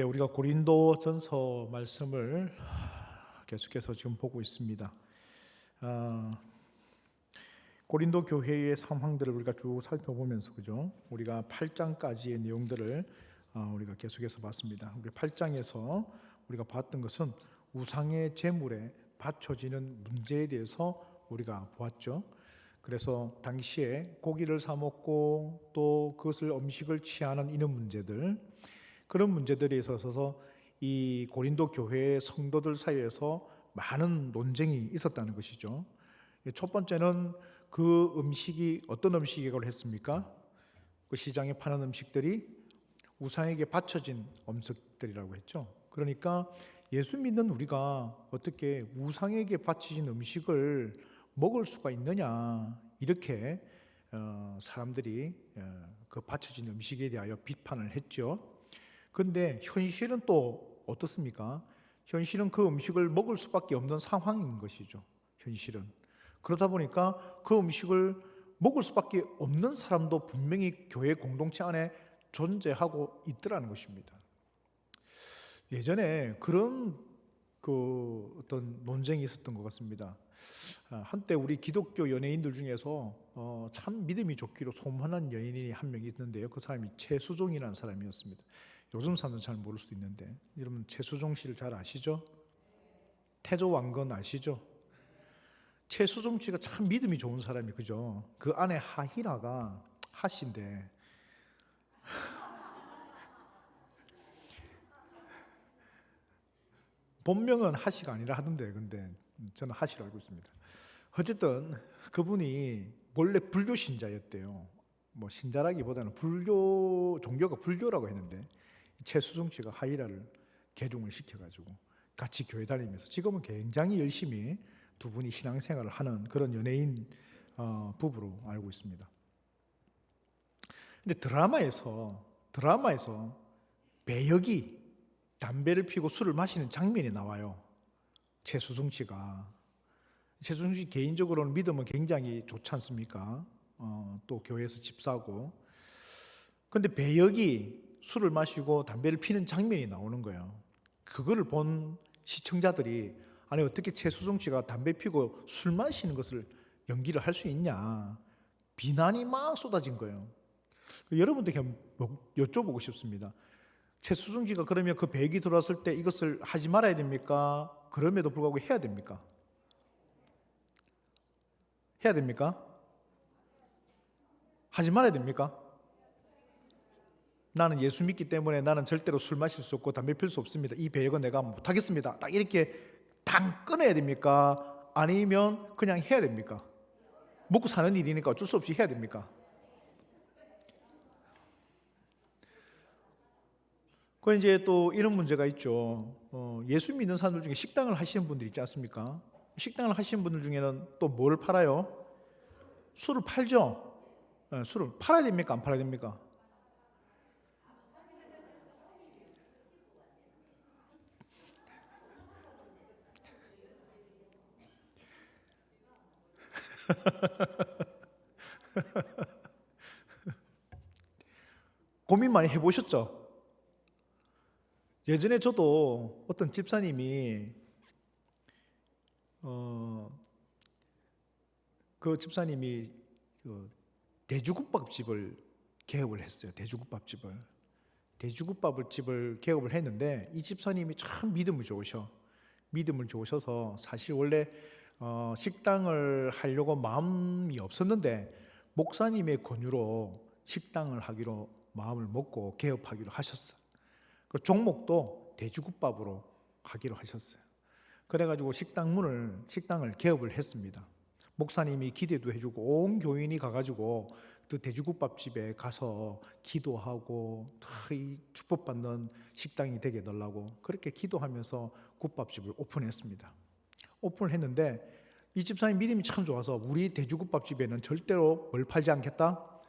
우리가 고린도전서 말씀을 계속해서 지금 보고 있습니다. 고린도 교회의 상황들을 우리가 쭉 살펴보면서 우리가 8장까지의 내용들을 우리가 계속해서 봤습니다. 우리 8장에서 우리가 봤던 것은 우상의 제물에 바쳐지는 문제에 대해서 우리가 보았죠. 그래서 당시에 고기를 사 먹고 또 그것을 음식을 취하는 이런 문제들, 그런 문제들에 있어서 이 고린도 교회의 성도들 사이에서 많은 논쟁이 있었다는 것이죠. 첫 번째는 그 음식이 어떤 음식이라고 했습니까? 그 시장에 파는 음식들이 우상에게 바쳐진 음식들이라고 했죠. 그러니까 예수 믿는 우리가 어떻게 우상에게 바쳐진 음식을 먹을 수가 있느냐, 이렇게 사람들이 그 바쳐진 음식에 대하여 비판을 했죠. 그런데 현실은 또 어떻습니까? 현실은 그 음식을 먹을 수밖에 없는 상황인 것이죠. 현실은. 그러다 보니까 그 음식을 먹을 수밖에 없는 사람도 분명히 교회 공동체 안에 존재하고 있더라는 것입니다. 예전에 그런 어떤 논쟁이 있었던 것 같습니다. 한때 우리 기독교 연예인들 중에서 참 믿음이 좋기로 소문난 연예인이 한 명 있는데요. 그 사람이 최수종이라는 사람이었습니다. 요즘 사람은 잘 모를 수도 있는데, 여러분 최수종 씨를 잘 아시죠? 태조 왕건 아시죠? 최수종 씨가 참 믿음이 좋은 사람이, 그죠? 그 아내 하희라가 하씨인데 본명은 하씨가 아니라 하던데, 근데 저는 하씨로 알고 있습니다. 어쨌든 그분이 원래 불교 신자였대요. 뭐 신자라기보다는 불교, 종교가 불교라고 했는데 최수종 씨가 하이라를 개종을 시켜가지고 같이 교회 다니면서 지금은 굉장히 열심히 두 분이 신앙생활을 하는 그런 연예인 부부로 알고 있습니다. 근데 드라마에서 배역이 담배를 피우고 술을 마시는 장면이 나와요. 최수종 씨가. 최수종 씨 개인적으로는 믿음은 굉장히 좋지 않습니까? 또 교회에서 집사고. 그런데 배역이 술을 마시고 담배를 피는 장면이 나오는 거예요. 그거를 본 시청자들이, 아니 어떻게 최수종 씨가 담배 피고 술 마시는 것을 연기를 할 수 있냐, 비난이 막 쏟아진 거예요. 여러분들께 여쭤보고 싶습니다. 최수종 씨가 그러면 그 배역이 들어왔을 때 이것을 하지 말아야 됩니까? 그럼에도 불구하고 해야 됩니까? 해야 됩니까? 하지 말아야 됩니까? 나는 예수 믿기 때문에 나는 절대로 술 마실 수 없고 담배 필 수 없습니다. 이 배역은 내가 못하겠습니다. 딱 이렇게 당 끊어야 됩니까? 아니면 그냥 해야 됩니까? 먹고 사는 일이니까 어쩔 수 없이 해야 됩니까? 그 이제 또 이런 문제가 있죠. 예수 믿는 사람들 중에 식당을 하시는 분들 있지 않습니까? 식당을 하시는 분들 중에는 또 뭘 팔아요? 술을 팔죠. 술을 팔아야 됩니까? 안 팔아야 됩니까? 고민 많이 해보셨죠? 예전에 저도 어떤 집사님이 그 집사님이 돼지국밥집을 개업을 했어요. 돼지국밥집을 개업을 했는데 이 집사님이 참 믿음을 좋으셔서 사실 원래 식당을 하려고 마음이 없었는데 목사님의 권유로 식당을 하기로 마음을 먹고 개업하기로 하셨어요. 그 종목도 돼지국밥으로 하기로 하셨어요. 그래가지고 식당을 개업을 했습니다. 목사님이 기대도 해주고 온 교인이 가가지고 그 돼지국밥집에 가서 기도하고 이 축복받는 식당이 되게 해달라고 그렇게 기도하면서 국밥집을 오픈했습니다. 오픈을 했는데 이 집사님 믿음이 참 좋아서 우리 돼지국밥집에는 절대로 뭘 팔지 않겠다?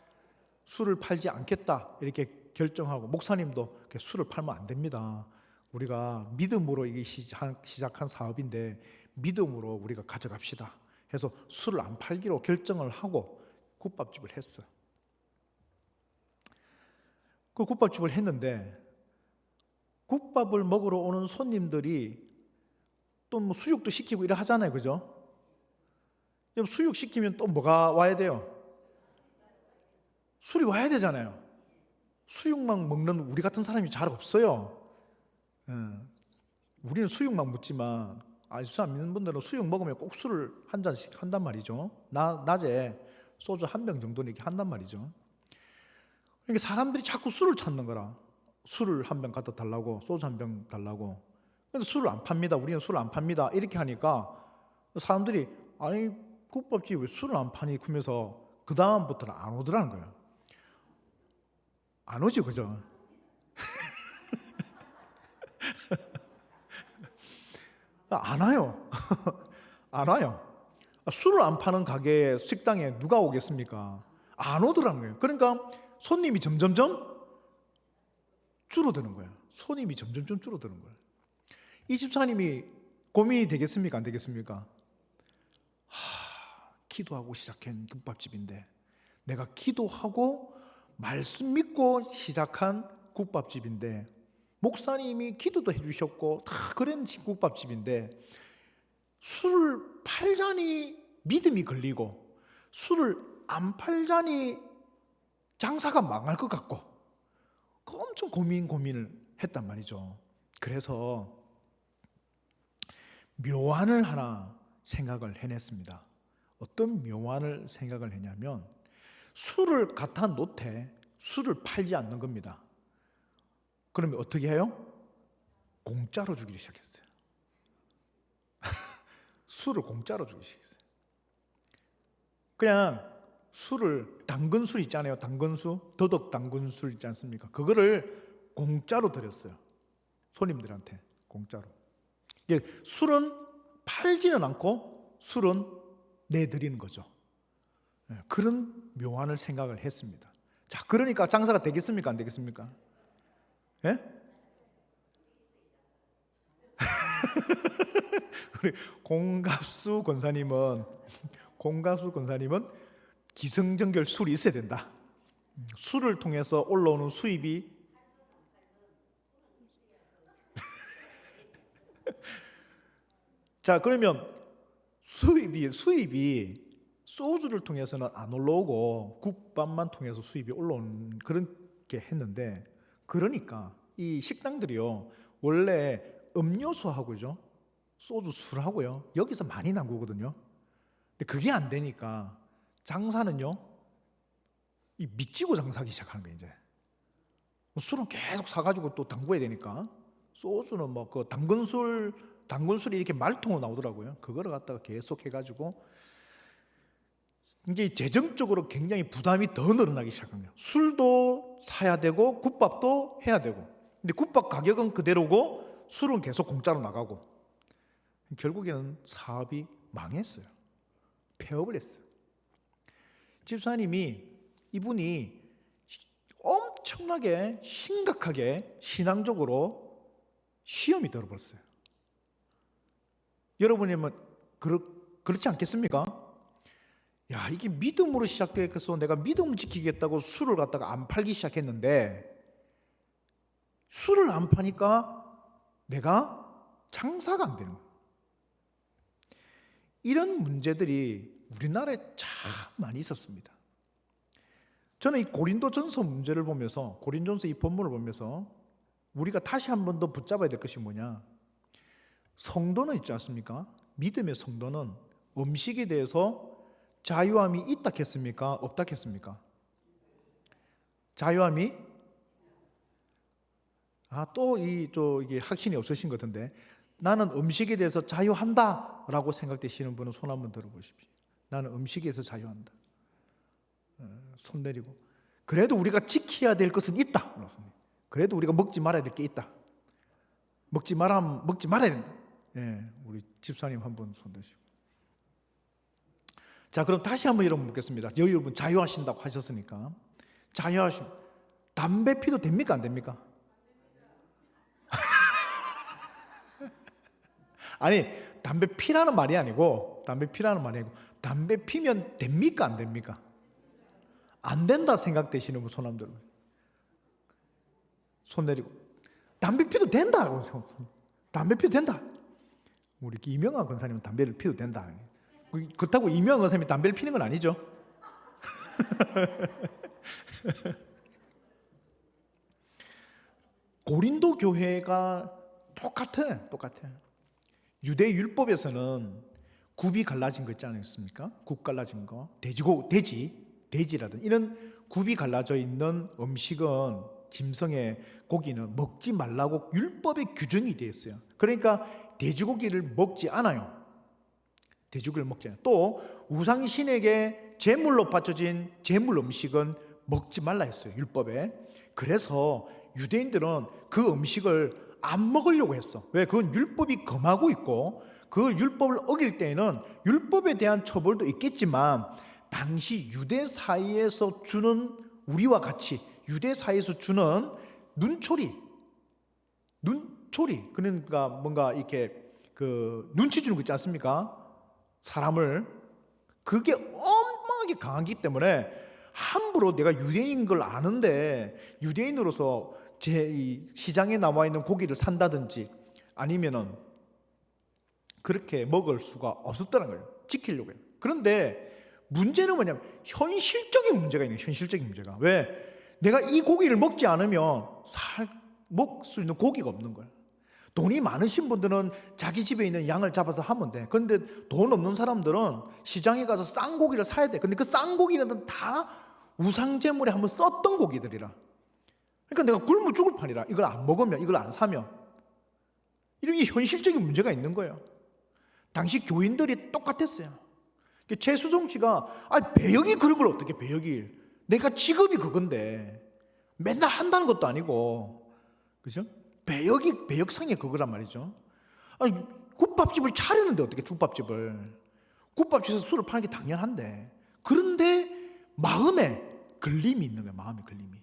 술을 팔지 않겠다, 이렇게 결정하고, 목사님도 술을 팔면 안 됩니다. 우리가 믿음으로 이게 시작한 사업인데 믿음으로 우리가 가져갑시다 해서 술을 안 팔기로 결정을 하고 국밥집을 했어요. 그 국밥집을 했는데 국밥을 먹으러 오는 손님들이 또 뭐 수육도 시키고 이래 하잖아요, 그죠? 그럼 수육 시키면 또 뭐가 와야 돼요? 술이 와야 되잖아요. 수육만 먹는 우리 같은 사람이 잘 없어요. 예. 우리는 수육만 먹지만 예수 안 믿는 분들은 수육 먹으면 꼭 술을 한 잔씩 한단 말이죠. 낮에 소주 한 병 정도는 이렇게 한단 말이죠. 그러니까 사람들이 자꾸 술을 찾는 거라. 술을 한 병 갖다 달라고, 소주 한 병 달라고. 근데 술을 안 팝니다. 우리는 술을 안 팝니다. 이렇게 하니까 사람들이 아니 국밥집이 왜 술을 안 파니? 그러면서 그 다음부터는 안 오더라는 거예요. 안 오지, 그죠? 안 와요. 안 와요. 술을 안 파는 가게에 식당에 누가 오겠습니까? 안 오더라는 거예요. 그러니까 손님이 점점점 줄어드는 거예요. 손님이 점점점 줄어드는 거예요. 이 집사님이 고민이 되겠습니까? 안 되겠습니까? 기도하고 시작한 국밥집인데 내가 기도하고 말씀 믿고 시작한 국밥집인데 목사님이 기도도 해주셨고 다 그런 국밥집인데 술을 팔자니 믿음이 걸리고 술을 안 팔자니 장사가 망할 것 같고 엄청 고민을 했단 말이죠. 그래서 묘안을 하나 생각을 해냈습니다. 어떤 묘안을 생각을 했냐면 술을 갖다 놓되 술을 팔지 않는 겁니다. 그러면 어떻게 해요? 공짜로 주기 시작했어요. 술을 공짜로 주기 시작했어요. 그냥 술을 당근술 있잖아요. 당근술, 더덕 당근술 있지 않습니까? 그거를 공짜로 드렸어요. 손님들한테 공짜로. 술은 팔지는 않고 술은 내드리는 거죠. 그런 묘안을 생각을 했습니다. 자, 그러니까 장사가 되겠습니까? 안 되겠습니까? 예? 우리 공갑수 권사님은 기승전결 술이 있어야 된다. 술을 통해서 올라오는 수입이 자, 그러면 수입이 소주를 통해서는 안 올라오고 국밥만 통해서 수입이 올라오는 그렇게 했는데 그러니까 이 식당들이요 원래 음료수하고죠 소주 술하고요 여기서 많이 남구거든요. 근데 그게 안 되니까 장사는요 이 미치고 장사하기 시작하는 거예요. 이제 술은 계속 사가지고 또 담궈야 되니까 소주는 뭐 그 당근술이 이렇게 말통으로 나오더라고요. 그거를 갖다가 계속 해가지고 이제 재정적으로 굉장히 부담이 더 늘어나기 시작한 거예요. 술도 사야 되고 국밥도 해야 되고. 근데 국밥 가격은 그대로고 술은 계속 공짜로 나가고. 결국에는 사업이 망했어요. 폐업을 했어요. 집사님이 이분이 엄청나게 심각하게 신앙적으로 시험이 들어버렸어요. 여러분이면 그렇지 않겠습니까? 야, 이게 믿음으로 시작되어서 내가 믿음을 지키겠다고 술을 갖다가 안 팔기 시작했는데 술을 안 파니까 내가 장사가 안 되는 거예요. 이런 문제들이 우리나라에 참 많이 있었습니다. 저는 이 고린도전서 문제를 보면서 고린도전서 이 본문을 보면서 우리가 다시 한 번 더 붙잡아야 될 것이 뭐냐? 성도는 있지 않습니까? 믿음의 성도는 음식에 대해서 자유함이 있다 했습니까? 없다 했습니까? 자유함이 이게 확신이 없으신 것 같은데 나는 음식에 대해서 자유한다라고 생각되시는 분은 손 한번 들어보십시오. 나는 음식에 대해서 자유한다. 손 내리고 그래도 우리가 지켜야 될 것은 있다. 그래도 우리가 먹지 말아야 될 게 있다. 먹지 말아야 된다. 우리 집사님 한번 손 드시고. 자, 그럼 다시 한번 여러분 묻겠습니다. 여러분 자유하신다고 하셨으니까 담배 피도 됩니까? 안 됩니까? 아니, 담배 피라는 말이 아니고 담배 피면 됩니까? 안 됩니까? 안 된다 생각되시는 분 손 한번 들어요. 손 내리고. 담배 피도 된다. 담배 피도 된다. 우리 이명환 권사님은 담배를 피도 된다. 그렇다고 이명환 권사님이 담배를 피는 건 아니죠. 고린도 교회가 똑같아. 유대 율법에서는 굽이 갈라진 거 있지 않습니까? 굽 갈라진 거, 돼지라든 이런 굽이 갈라져 있는 음식은, 짐승의 고기는 먹지 말라고 율법에 규정이 되어 있어요. 그러니까 돼지고기를 먹지 않아요. 돼지고기를 먹지 않아요. 또 우상신에게 제물로 바쳐진 제물 음식은 먹지 말라 했어요, 율법에. 그래서 유대인들은 그 음식을 안 먹으려고 했어. 왜? 그건 율법이 금하고 있고, 그 율법을 어길 때에는 율법에 대한 처벌도 있겠지만, 당시 유대 사이에서 주는, 우리와 같이 유대 사이에서 주는 눈초리, 그러니까 뭔가 이렇게 그 눈치 주는 거 있지 않습니까? 사람을. 그게 엄하게 강하기 때문에 함부로 내가 유대인인 걸 아는데 유대인으로서 제 시장에 나와 있는 고기를 산다든지 아니면은 그렇게 먹을 수가 없었다는 거예요. 지키려고 해요. 그런데 문제는 뭐냐면 현실적인 문제가 있네요. 현실적인 문제가. 왜? 내가 이 고기를 먹지 않으면 먹을 수 있는 고기가 없는 거예요. 돈이 많으신 분들은 자기 집에 있는 양을 잡아서 하면 돼. 그런데 돈 없는 사람들은 시장에 가서 싼 고기를 사야 돼. 근데 그 싼 고기는 다 우상제물에 한번 썼던 고기들이라. 그러니까 내가 굶어 죽을 판이라. 이걸 안 먹으면, 이걸 안 사면. 이런 현실적인 문제가 있는 거예요. 당시 교인들이 똑같았어요. 최수종 씨가 배역이 그런 걸 어떻게 배역이, 내가 직업이 그건데 맨날 한다는 것도 아니고, 그죠? 배역상의 그거란 말이죠. 국밥집을 차리는데 어떻게 국밥집에서 술을 파는 게 당연한데, 그런데 마음에 걸림이 있는 거예요. 마음의 걸림이.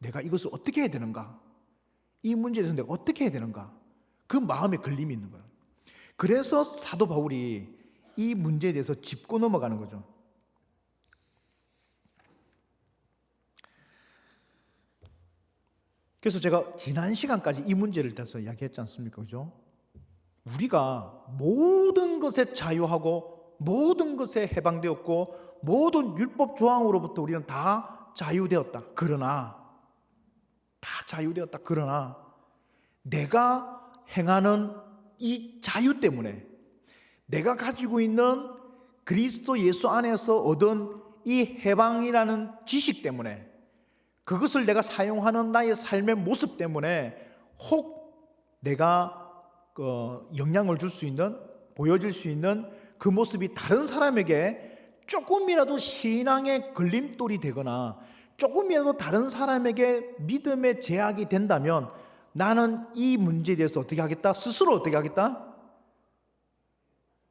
내가 이것을 어떻게 해야 되는가? 이 문제에 대해서 내가 어떻게 해야 되는가? 그 마음에 걸림이 있는 거예요. 그래서 사도 바울이 이 문제에 대해서 짚고 넘어가는 거죠. 그래서 제가 지난 시간까지 이 문제를 대해서 이야기했지 않습니까? 그죠? 우리가 모든 것에 자유하고 모든 것에 해방되었고 모든 율법 조항으로부터 우리는 다 자유되었다. 그러나 내가 행하는 이 자유 때문에, 내가 가지고 있는 그리스도 예수 안에서 얻은 이 해방이라는 지식 때문에, 그것을 내가 사용하는 나의 삶의 모습 때문에 혹 내가 영향을 줄 수 있는, 보여줄 수 있는 그 모습이 다른 사람에게 조금이라도 신앙의 걸림돌이 되거나 조금이라도 다른 사람에게 믿음의 제약이 된다면, 나는 이 문제에 대해서 어떻게 하겠다? 스스로 어떻게 하겠다?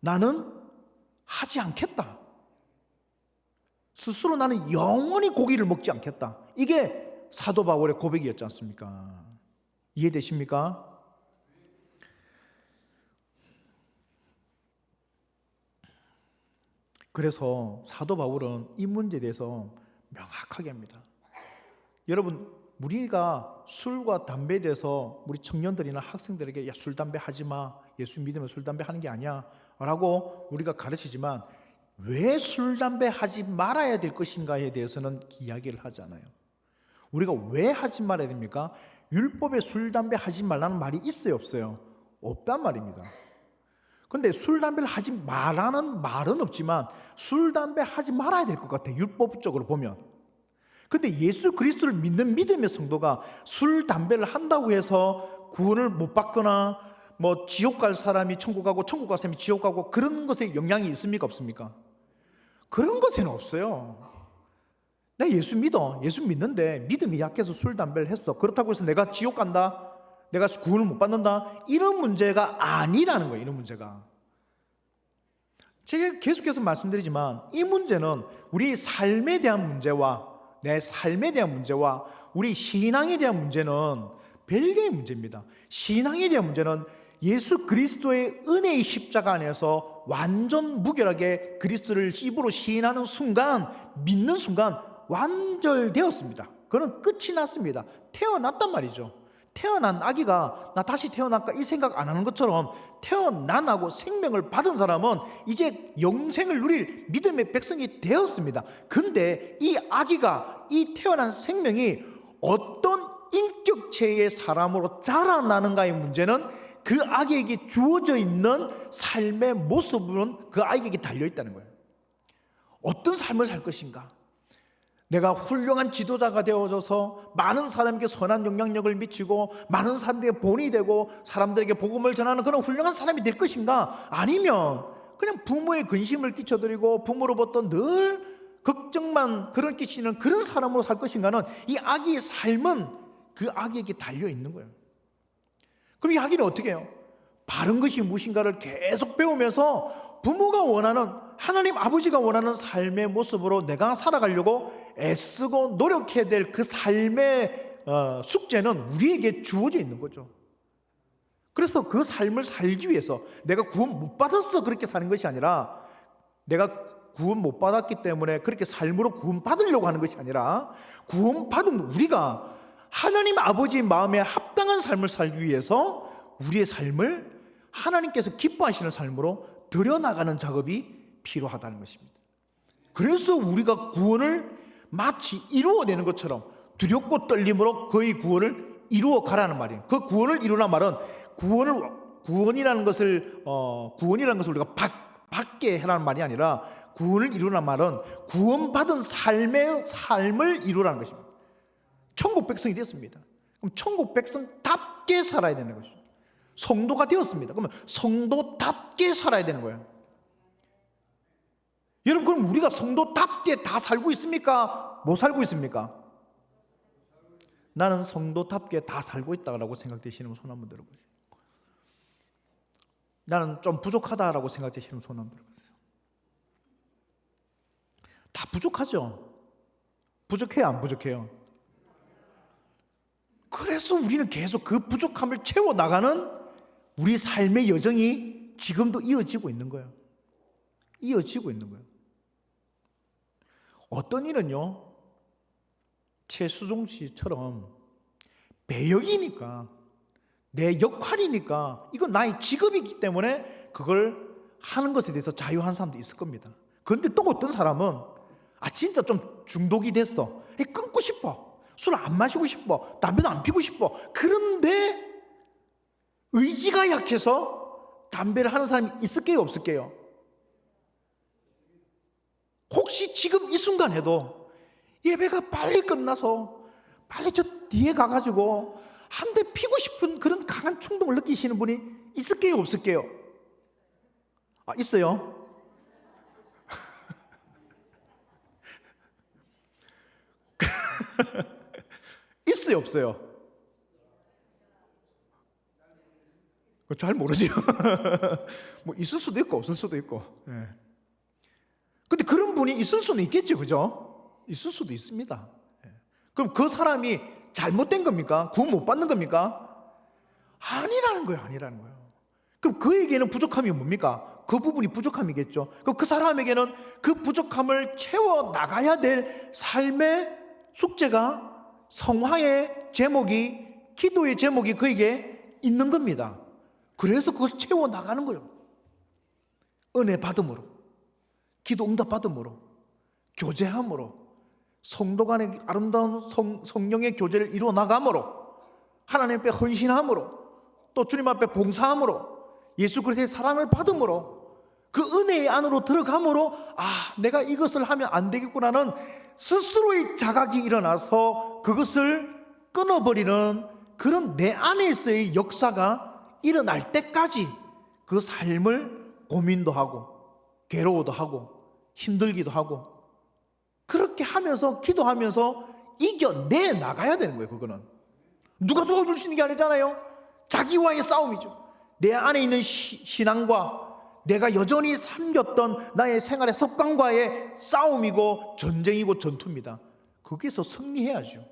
나는 하지 않겠다. 스스로 나는 영원히 고기를 먹지 않겠다. 이게 사도 바울의 고백이었지 않습니까? 이해되십니까? 그래서 사도 바울은 이 문제에 대해서 명확하게 합니다. 여러분, 우리가 술과 담배에 대해서 우리 청년들이나 학생들에게 술, 담배 하지 마, 예수 믿으면 술, 담배 하는 게 아니야 라고 우리가 가르치지만, 왜 술, 담배 하지 말아야 될 것인가에 대해서는 이야기를 하지 않아요. 우리가 왜 하지 말아야 됩니까? 율법에 술, 담배 하지 말라는 말이 있어요, 없어요? 없단 말입니다. 그런데 술, 담배를 하지 말라는 말은 없지만 술, 담배 하지 말아야 될 것 같아요, 율법적으로 보면. 근데 예수 그리스도를 믿는 믿음의 성도가 술, 담배를 한다고 해서 구원을 못 받거나 뭐 지옥 갈 사람이 천국 가고 천국 갈 사람이 지옥 가고 그런 것에 영향이 있습니까, 없습니까? 그런 것에는 없어요. 나 예수 믿어. 예수 믿는데 믿음이 약해서 술, 담배를 했어. 그렇다고 해서 내가 지옥 간다, 내가 구원을 못 받는다, 이런 문제가 아니라는 거예요. 이런 문제가. 제가 계속해서 말씀드리지만 이 문제는 우리 삶에 대한 문제와 내 삶에 대한 문제와 우리 신앙에 대한 문제는 별개의 문제입니다. 신앙에 대한 문제는 예수 그리스도의 은혜의 십자가 안에서 완전 무결하게 그리스도를 입으로 시인하는 순간, 믿는 순간 완절되었습니다. 그는 끝이 났습니다. 태어났단 말이죠. 태어난 아기가 나 다시 태어날까 이 생각 안 하는 것처럼 태어난하고 생명을 받은 사람은 이제 영생을 누릴 믿음의 백성이 되었습니다. 근데 이 아기가, 이 태어난 생명이 어떤 인격체의 사람으로 자라나는가의 문제는 그 아기에게 주어져 있는 삶의 모습은 그 아이에게 달려있다는 거예요. 어떤 삶을 살 것인가? 내가 훌륭한 지도자가 되어져서 많은 사람에게 선한 영향력을 미치고 많은 사람들에게 본이 되고 사람들에게 복음을 전하는 그런 훌륭한 사람이 될 것인가? 아니면 그냥 부모의 근심을 끼쳐드리고 부모로부터 늘 걱정만 그런 끼치는 그런 사람으로 살 것인가는 이 아기의 삶은 그 아기에게 달려있는 거예요. 그럼 이 아기는 어떻게 해요? 바른 것이 무엇인가를 계속 배우면서 부모가 원하는, 하나님 아버지가 원하는 삶의 모습으로 내가 살아가려고 애쓰고 노력해야 될 그 삶의 숙제는 우리에게 주어져 있는 거죠. 그래서 그 삶을 살기 위해서 내가 구원 못 받았어 그렇게 사는 것이 아니라, 내가 구원 못 받았기 때문에 그렇게 삶으로 구원 받으려고 하는 것이 아니라, 구원 받은 우리가 하나님 아버지의 마음에 합당한 삶을 살기 위해서 우리의 삶을 하나님께서 기뻐하시는 삶으로 들여나가는 작업이 필요하다는 것입니다. 그래서 우리가 구원을 마치 이루어내는 것처럼 두렵고 떨림으로 그의 구원을 이루어 가라는 말이에요. 그 구원을 이루라는 말은 구원이라는 것을 우리가 받게 해라는 말이 아니라, 구원을 이루라는 말은 구원받은 삶을 이루라는 것입니다. 천국 백성이 됐습니다. 그럼 천국 백성답게 살아야 되는 것이죠. 성도가 되었습니다. 그러면 성도답게 살아야 되는 거예요. 여러분, 그럼 우리가 성도답게 다 살고 있습니까? 못 살고 있습니까? 나는 성도답게 다 살고 있다고 생각되시는 손 한번 들어보세요. 나는 좀 부족하다라고 생각되시는 손 한번 들어보세요. 다 부족하죠? 부족해요, 안 부족해요? 그래서 우리는 계속 그 부족함을 채워나가는 우리 삶의 여정이 지금도 이어지고 있는 거예요. 이어지고 있는 거예요. 어떤 일은요, 최수종 씨처럼 배역이니까, 내 역할이니까, 이건 나의 직업이기 때문에 그걸 하는 것에 대해서 자유한 사람도 있을 겁니다. 그런데 또 어떤 사람은 진짜 좀 중독이 됐어, 끊고 싶어, 술 안 마시고 싶어, 담배도 안 피고 싶어. 그런데 의지가 약해서 담배를 하는 사람이 있을게요, 없을게요? 혹시 지금 이 순간에도 예배가 빨리 끝나서 빨리 저 뒤에 가가지고 한 대 피고 싶은 그런 강한 충동을 느끼시는 분이 있을게요, 없을게요? 있어요? 있어요, 없어요? 잘 모르죠. 뭐 있을 수도 있고 없을 수도 있고. 예. 근데 그런 분이 있을 수는 있겠죠, 그죠? 있을 수도 있습니다. 예. 그럼 그 사람이 잘못된 겁니까? 구원 못 받는 겁니까? 아니라는 거예요, 아니라는 거예요. 그럼 그에게는 부족함이 뭡니까? 그 부분이 부족함이겠죠. 그럼 그 사람에게는 그 부족함을 채워 나가야 될 삶의 숙제가, 성화의 제목이, 기도의 제목이 그에게 있는 겁니다. 그래서 그걸 채워 나가는 거예요. 은혜 받음으로, 기도 응답 받음으로, 교제함으로, 성도 간의 아름다운 성령의 교제를 이루어 나감으로, 하나님 앞에 헌신함으로, 또 주님 앞에 봉사함으로, 예수 그리스도의 사랑을 받음으로, 그 은혜의 안으로 들어감으로, 내가 이것을 하면 안 되겠구나는 스스로의 자각이 일어나서 그것을 끊어버리는 그런 내 안에서의 역사가 일어날 때까지 그 삶을 고민도 하고 괴로워도 하고 힘들기도 하고, 그렇게 하면서 기도하면서 이겨내 나가야 되는 거예요. 그거는 누가 도와줄 수 있는 게 아니잖아요. 자기와의 싸움이죠. 내 안에 있는 신앙과 내가 여전히 삼겼던 나의 생활의 습관과의 싸움이고 전쟁이고 전투입니다. 거기서 승리해야죠.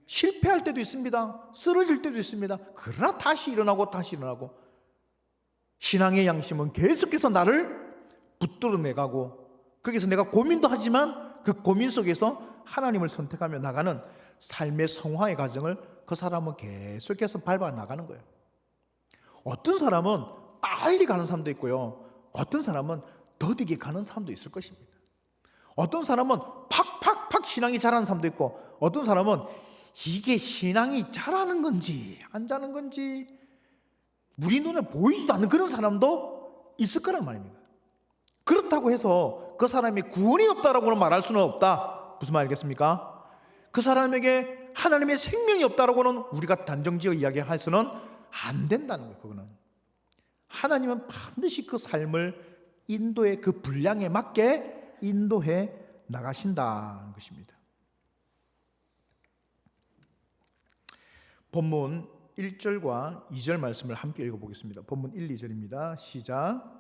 실패할 때도 있습니다. 쓰러질 때도 있습니다. 그러나 다시 일어나고 다시 일어나고, 신앙의 양심은 계속해서 나를 붙들어내가고, 거기서 내가 고민도 하지만 그 고민 속에서 하나님을 선택하며 나가는 삶의 성화의 과정을 그 사람은 계속해서 밟아 나가는 거예요. 어떤 사람은 빨리 가는 사람도 있고요, 어떤 사람은 더디게 가는 사람도 있을 것입니다. 어떤 사람은 팍팍팍 신앙이 자라는 사람도 있고, 어떤 사람은 이게 신앙이 자라는 건지 안 자라는 건지 우리 눈에 보이지도 않는 그런 사람도 있을 거란 말입니다. 그렇다고 해서 그 사람이 구원이 없다라고는 말할 수는 없다. 무슨 말이겠습니까? 그 사람에게 하나님의 생명이 없다라고는 우리가 단정지어 이야기할 수는 안 된다는 거예요. 그거는 하나님은 반드시 그 삶을 인도의 그 분량에 맞게 인도해 나가신다는 것입니다. 본문 1절과 2절 말씀을 함께 읽어보겠습니다. 본문 1, 2절입니다. 시작.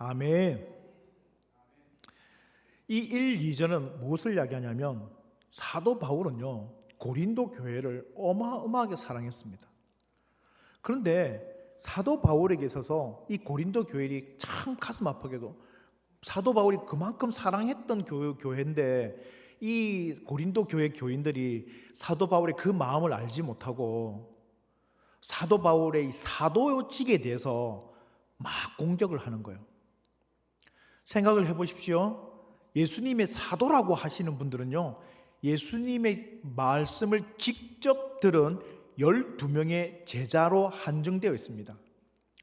아멘. 이 1, 2절은 무엇을 이야기하냐면 사도 바울은요, 고린도 교회를 어마어마하게 사랑했습니다. 그런데 사도 바울에게 있어서 이 고린도 교회들이 참 가슴 아프게도 사도 바울이 그만큼 사랑했던 교회인데 이 고린도 교회 교인들이 사도 바울의 그 마음을 알지 못하고 사도 바울의 이 사도직에 대해서 막 공격을 하는 거예요. 생각을 해보십시오. 예수님의 사도라고 하시는 분들은요, 예수님의 말씀을 직접 들은 12명의 제자로 한정되어 있습니다.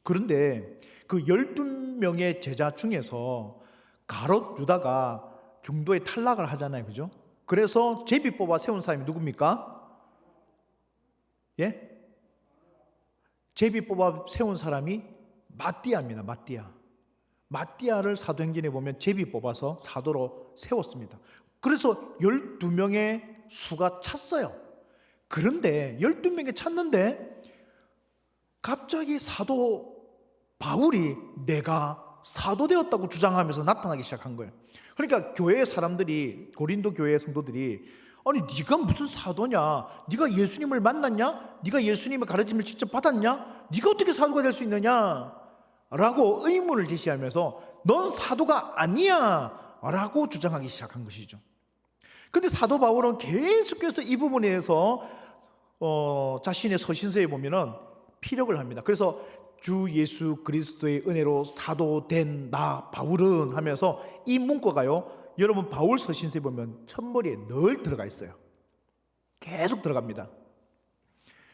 그런데 그 12명의 제자 중에서 가롯 유다가 중도에 탈락을 하잖아요. 그죠? 그래서 제비 뽑아 세운 사람이 누굽니까? 예? 제비 뽑아 세운 사람이 마띠아입니다. 마띠아를 사도행전에 보면 제비 뽑아서 사도로 세웠습니다. 그래서 12명의 수가 찼어요. 그런데 12명이 찼는데 갑자기 사도 바울이 내가 사도 되었다고 주장하면서 나타나기 시작한 거예요. 그러니까 교회 사람들이, 고린도 교회 성도들이, 아니 네가 무슨 사도냐? 네가 예수님을 만났냐? 네가 예수님의 가르침을 직접 받았냐? 네가 어떻게 사도가 될 수 있느냐? 라고 의문을 제시하면서 넌 사도가 아니야 라고 주장하기 시작한 것이죠. 그런데 사도 바울은 계속해서 이 부분에 대해서 자신의 서신서에 보면은 피력을 합니다. 그래서 주 예수 그리스도의 은혜로 사도된 나 바울은 하면서 이 문구가요, 여러분 바울 서신서에 보면 첫머리에 늘 들어가 있어요. 계속 들어갑니다.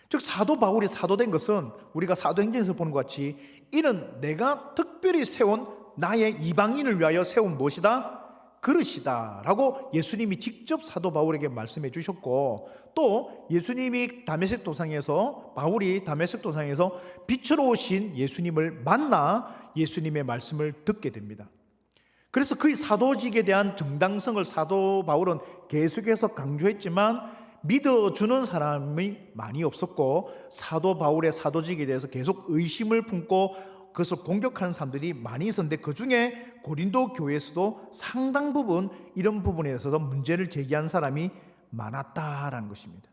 즉 사도 바울이 사도된 것은 우리가 사도행전에서 보는 것 같이 이는 내가 특별히 세운 나의 이방인을 위하여 세운 무엇이다? 그릇이다 라고 예수님이 직접 사도 바울에게 말씀해 주셨고, 또 예수님이 다메섹 도상에서, 바울이 다메섹 도상에서 빛으로 오신 예수님을 만나 예수님의 말씀을 듣게 됩니다. 그래서 그 사도직에 대한 정당성을 사도 바울은 계속해서 강조했지만 믿어주는 사람이 많이 없었고, 사도 바울의 사도직에 대해서 계속 의심을 품고 그것을 공격하는 사람들이 많이 있었는데, 그 중에 고린도 교회에서도 상당 부분 이런 부분에 있어서 문제를 제기한 사람이 많았다라는 것입니다.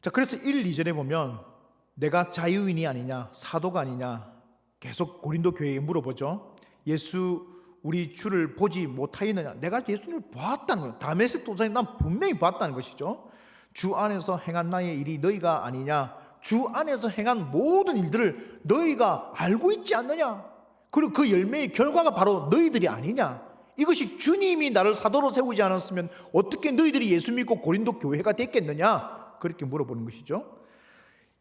자, 그래서 1, 2절에 보면 내가 자유인이 아니냐, 사도가 아니냐 계속 고린도 교회에 물어보죠. 예수 우리 주를 보지 못하였느냐? 내가 예수님을 보았다는 거예요. 다메섹 도상에 난 분명히 보았다는 것이죠. 주 안에서 행한 나의 일이 너희가 아니냐? 주 안에서 행한 모든 일들을 너희가 알고 있지 않느냐? 그리고 그 열매의 결과가 바로 너희들이 아니냐? 이것이 주님이 나를 사도로 세우지 않았으면 어떻게 너희들이 예수 믿고 고린도 교회가 됐겠느냐? 그렇게 물어보는 것이죠.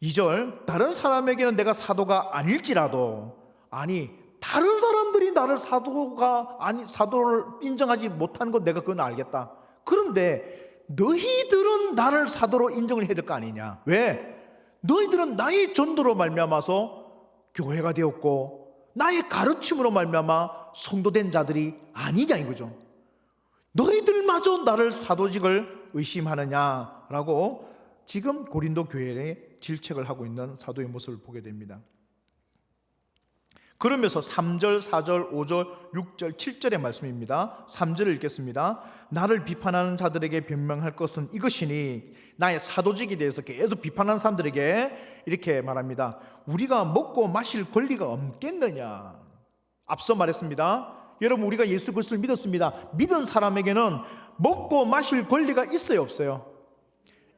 2절, 다른 사람에게는 내가 사도가 아닐지라도, 아니 다른 사람들이 나를 사도를 인정하지 못하는 건 내가 그건 알겠다. 그런데 너희들은 나를 사도로 인정을 해야 될 거 아니냐? 왜? 너희들은 나의 전도로 말미암아서 교회가 되었고 나의 가르침으로 말미암아 성도된 자들이 아니냐 이거죠. 너희들마저 나를 사도직을 의심하느냐라고 지금 고린도 교회에 질책을 하고 있는 사도의 모습을 보게 됩니다. 그러면서 3절, 4절, 5절, 6절, 7절의 말씀입니다. 3절을 읽겠습니다. 나를 비판하는 자들에게 변명할 것은 이것이니, 나의 사도직에 대해서 계속 비판하는 사람들에게 이렇게 말합니다. 우리가 먹고 마실 권리가 없겠느냐. 앞서 말했습니다. 여러분, 우리가 예수 그리스도를 믿었습니다. 믿은 사람에게는 먹고 마실 권리가 있어요, 없어요?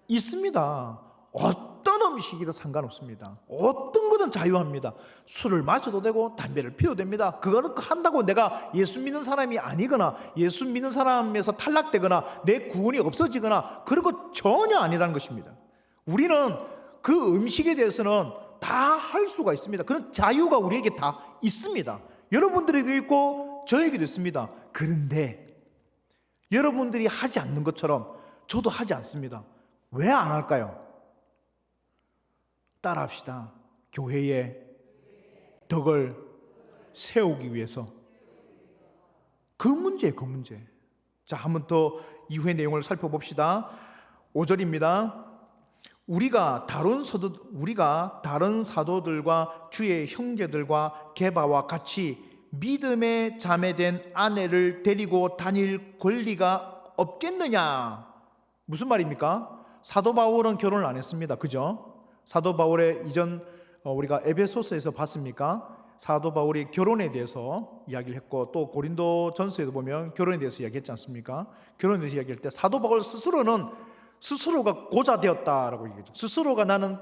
있습니다. 어떤 음식이든 상관없습니다. 어떤 거든 자유합니다. 술을 마셔도 되고 담배를 피워도 됩니다. 그거는 한다고 내가 예수 믿는 사람이 아니거나 예수 믿는 사람에서 탈락되거나 내 구원이 없어지거나 그런 거 전혀 아니라는 것입니다. 우리는 그 음식에 대해서는 다 할 수가 있습니다. 그런 자유가 우리에게 다 있습니다. 여러분들에게 있고 저에게도 있습니다. 그런데 여러분들이 하지 않는 것처럼 저도 하지 않습니다. 왜 안 할까요? 따라합시다. 교회의 덕을 세우기 위해서. 그 문제예요, 그 문제. 자, 한번 더 이후의 내용을 살펴봅시다. 5절입니다. 우리가 다른 사도들과 주의 형제들과 게바와 같이 믿음에 자매된 아내를 데리고 다닐 권리가 없겠느냐? 무슨 말입니까? 사도 바울은 결혼을 안 했습니다. 그죠? 사도 바울의 이전 우리가 에베소서에서 봤습니까? 사도 바울이 결혼에 대해서 이야기를 했고, 또 고린도 전서에도 보면 결혼에 대해서 이야기했지 않습니까? 결혼에 대해서 이야기할 때 사도 바울 스스로가 고자 되었다라고 얘기했죠. 스스로가 나는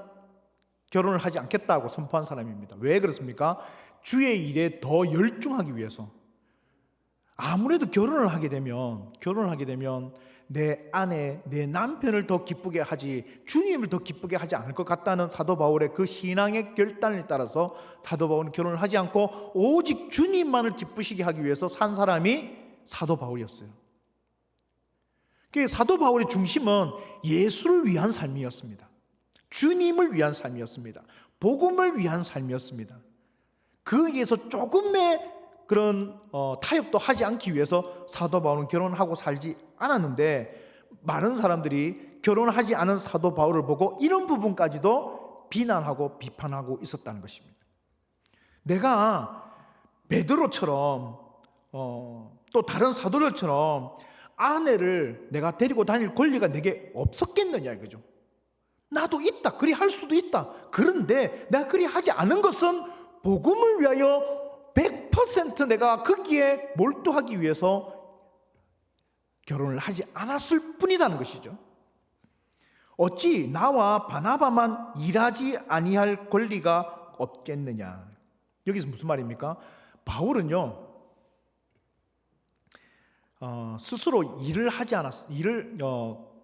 결혼을 하지 않겠다고 선포한 사람입니다. 왜 그렇습니까? 주의 일에 더 열중하기 위해서. 아무래도 결혼을 하게 되면 내 아내, 내 남편을 더 기쁘게 하지 주님을 더 기쁘게 하지 않을 것 같다는 사도 바울의 그 신앙의 결단에 따라서 사도 바울은 결혼을 하지 않고 오직 주님만을 기쁘시게 하기 위해서 산 사람이 사도 바울이었어요. 사도 바울의 중심은 예수를 위한 삶이었습니다. 주님을 위한 삶이었습니다. 복음을 위한 삶이었습니다. 거기에서 조금의 그런 타협도 하지 않기 위해서 사도 바울은 결혼하고 살지 않았는데, 많은 사람들이 결혼하지 않은 사도 바울을 보고 이런 부분까지도 비난하고 비판하고 있었다는 것입니다. 내가 베드로처럼 또 다른 사도들처럼 아내를 내가 데리고 다닐 권리가 내게 없었겠느냐 이거죠. 나도 있다, 그리 할 수도 있다. 그런데 내가 그리 하지 않은 것은 복음을 위하여 100% 내가 거기에 몰두하기 위해서 결혼을 하지 않았을 뿐이라는 것이죠. 어찌 나와 바나바만 일하지 아니할 권리가 없겠느냐. 여기서 무슨 말입니까? 바울은요, 스스로 일을 하지 않았어요.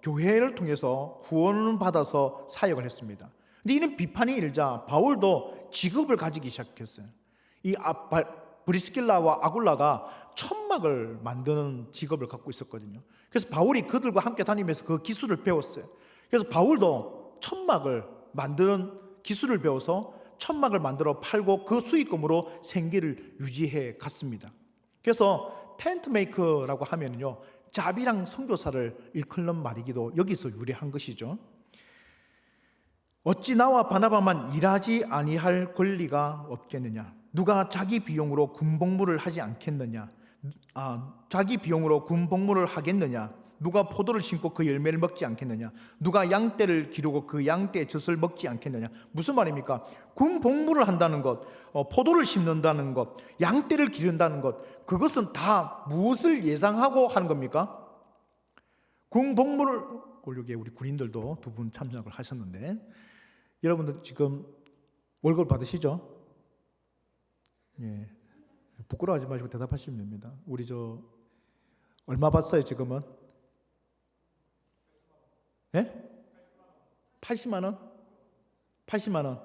교회를 통해서 구원을 받아서 사역을 했습니다. 근데 이는 비판이 일자 바울도 직업을 가지기 시작했어요. 이 브리스길라와 아굴라가 천막을 만드는 직업을 갖고 있었거든요. 그래서 바울이 그들과 함께 다니면서 그 기술을 배웠어요. 그래서 바울도 천막을 만드는 기술을 배워서 천막을 만들어 팔고 그 수익금으로 생계를 유지해 갔습니다. 그래서 텐트 메이커라고 하면요, 자비랑 선교사를 일컫는 말이기도 여기서 유래한 것이죠. 어찌 나와 바나바만 일하지 아니할 권리가 없겠느냐. 누가 자기 비용으로 군복무를 하지 않겠느냐. 자기 비용으로 군복무를 하겠느냐. 누가 포도를 심고 그 열매를 먹지 않겠느냐. 누가 양떼를 기르고 그 양떼의 젖을 먹지 않겠느냐. 무슨 말입니까? 군복무를 한다는 것, 포도를 심는다는 것, 양떼를 기른다는 것, 그것은 다 무엇을 예상하고 하는 겁니까? 군복무를, 여기 우리 군인들도 두 분 참석을 하셨는데, 여러분들 지금 월급 받으시죠? 예. 부끄러워하지 마시고 대답하시면 됩니다. 우리 얼마 받어요 지금은? 예? 80만 원? 80만 원.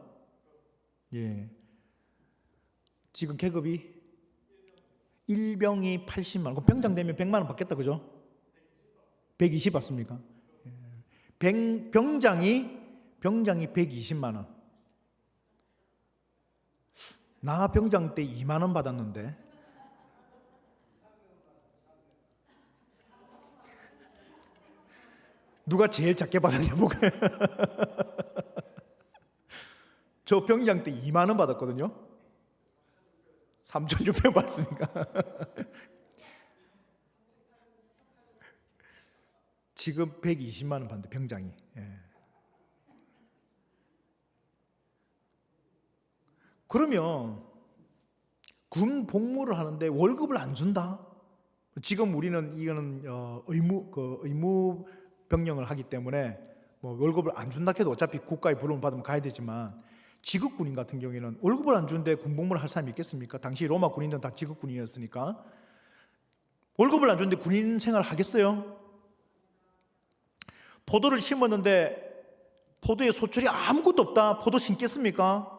예. 지금 계급이 일병이 80만 원. 그럼 병장 되면 100만 원 받겠다, 그죠? 120 받습니까? 예. 병장이 120만 원. 나 병장 때 2만 원 받았는데. 누가 제일 작게 받았냐 보고. 저 병장 때 2만 원 받았거든요. 3,600 받습니까? 지금 120만 원 받는데 병장이. 예. 그러면 군 복무를 하는데 월급을 안 준다? 지금 우리는 이거는 의무 병령을 하기 때문에 뭐 월급을 안 준다 해도 어차피 국가의 부름을 받으면 가야 되지만, 지급군인 같은 경우에는 월급을 안 주는데 군복무를 할 사람이 있겠습니까? 당시 로마 군인들은 다 지급군이었으니까. 월급을 안 주는데 군인 생활을 하겠어요? 포도를 심었는데 포도에 소출이 아무것도 없다, 포도 심겠습니까?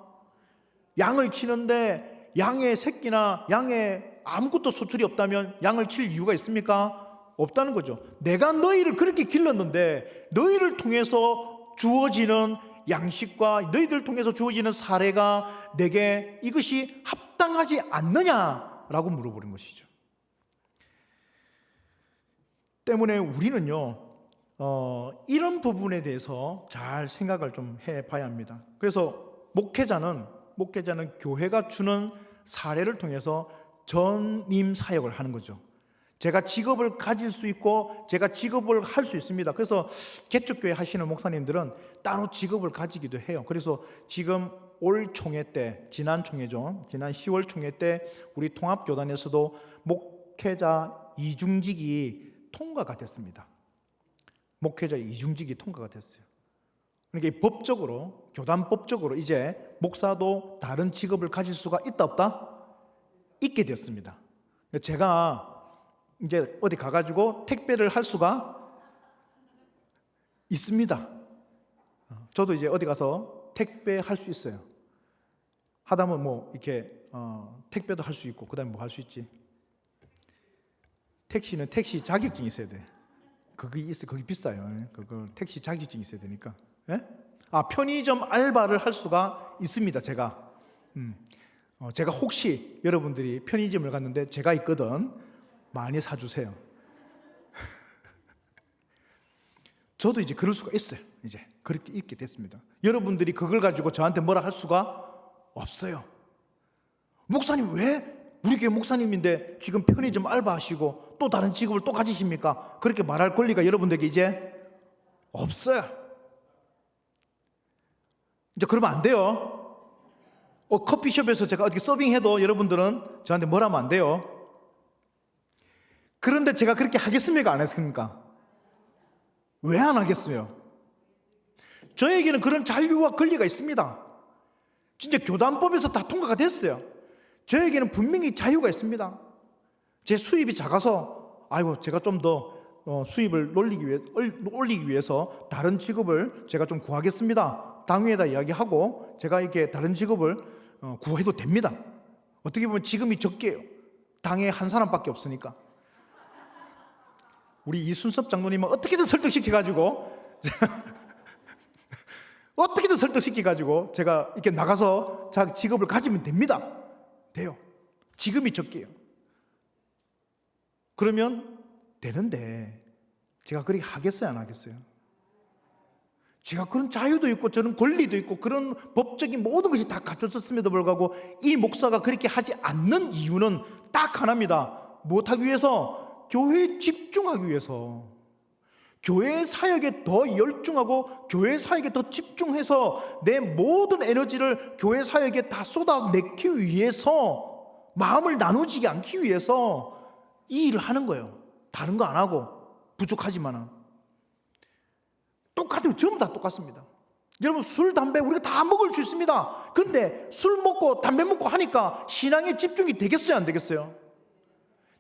양을 치는데 양의 새끼나 양의 아무것도 소출이 없다면 양을 칠 이유가 있습니까? 없다는 거죠. 내가 너희를 그렇게 길렀는데 너희를 통해서 주어지는 양식과 너희들을 통해서 주어지는 사례가 내게 이것이 합당하지 않느냐라고 물어보는 것이죠. 때문에 우리는요, 이런 부분에 대해서 잘 생각을 좀 해봐야 합니다. 그래서 목회자는 교회가 주는 사례를 통해서 전임 사역을 하는 거죠. 제가 직업을 가질 수 있고 제가 직업을 할 수 있습니다. 그래서 개척교회 하시는 목사님들은 따로 직업을 가지기도 해요. 그래서 지금 올 총회 때, 지난 총회죠, 지난 10월 총회 때 우리 통합교단에서도 목회자 이중직이 통과가 됐습니다. 목회자 이중직이 통과가 됐어요. 그러니까 법적으로, 교단법적으로 이제 목사도 다른 직업을 가질 수가 있다 없다? 있게 됐습니다. 제가 이제 어디 가가지고 택배를 할 수가 있습니다. 저도 이제 어디 가서 택배 할 수 있어요. 하다면 뭐 이렇게 택배도 할 수 있고, 그다음에 뭐 할 수 있지? 택시는 택시 자격증이 있어야 돼. 그게 비싸요. 그거 택시 자격증이 있어야 되니까. 예? 편의점 알바를 할 수가 있습니다. 제가 혹시 여러분들이 편의점을 갔는데 제가 있거든, 많이 사주세요. 저도 이제 그럴 수가 있어요. 이제 그렇게 있게 됐습니다. 여러분들이 그걸 가지고 저한테 뭐라 할 수가 없어요. 목사님, 왜 우리 교회 목사님인데 지금 편의점 알바하시고 또 다른 직업을 또 가지십니까? 그렇게 말할 권리가 여러분들에게 이제 없어요. 이제 그러면 안 돼요. 커피숍에서 제가 어떻게 서빙해도 여러분들은 저한테 뭐라 하면 안 돼요. 그런데 제가 그렇게 하겠습니까? 안 했습니까? 왜 안 하겠어요? 저에게는 그런 자유와 권리가 있습니다. 진짜 교단법에서 다 통과가 됐어요. 저에게는 분명히 자유가 있습니다. 제 수입이 작아서 제가 좀 더 수입을 올리기 위해서 다른 직업을 제가 좀 구하겠습니다. 당위에다 이야기하고 제가 이렇게 다른 직업을 구해도 됩니다. 어떻게 보면 지금이 적게요. 당에 한 사람밖에 없으니까. 우리 이순섭 장로님은 어떻게든 설득시켜가지고 제가 이렇게 나가서 자기 직업을 가지면 됩니다. 돼요. 지금이 적게요. 그러면 되는데 제가 그렇게 하겠어요, 안 하겠어요? 제가 그런 자유도 있고 저는 권리도 있고 그런 법적인 모든 것이 다 갖춰졌음에도 불구하고 이 목사가 그렇게 하지 않는 이유는 딱 하나입니다. 무엇하기 위해서? 교회에 집중하기 위해서. 교회 사역에 더 열중하고 교회 사역에 더 집중해서 내 모든 에너지를 교회 사역에 다 쏟아내기 위해서, 마음을 나누지 않기 위해서 이 일을 하는 거예요. 다른 거 안 하고, 부족하지만은. 똑같아요. 전부 다 똑같습니다. 여러분, 술, 담배 우리가 다 먹을 수 있습니다. 근데 술 먹고 담배 먹고 하니까 신앙에 집중이 되겠어요, 안 되겠어요?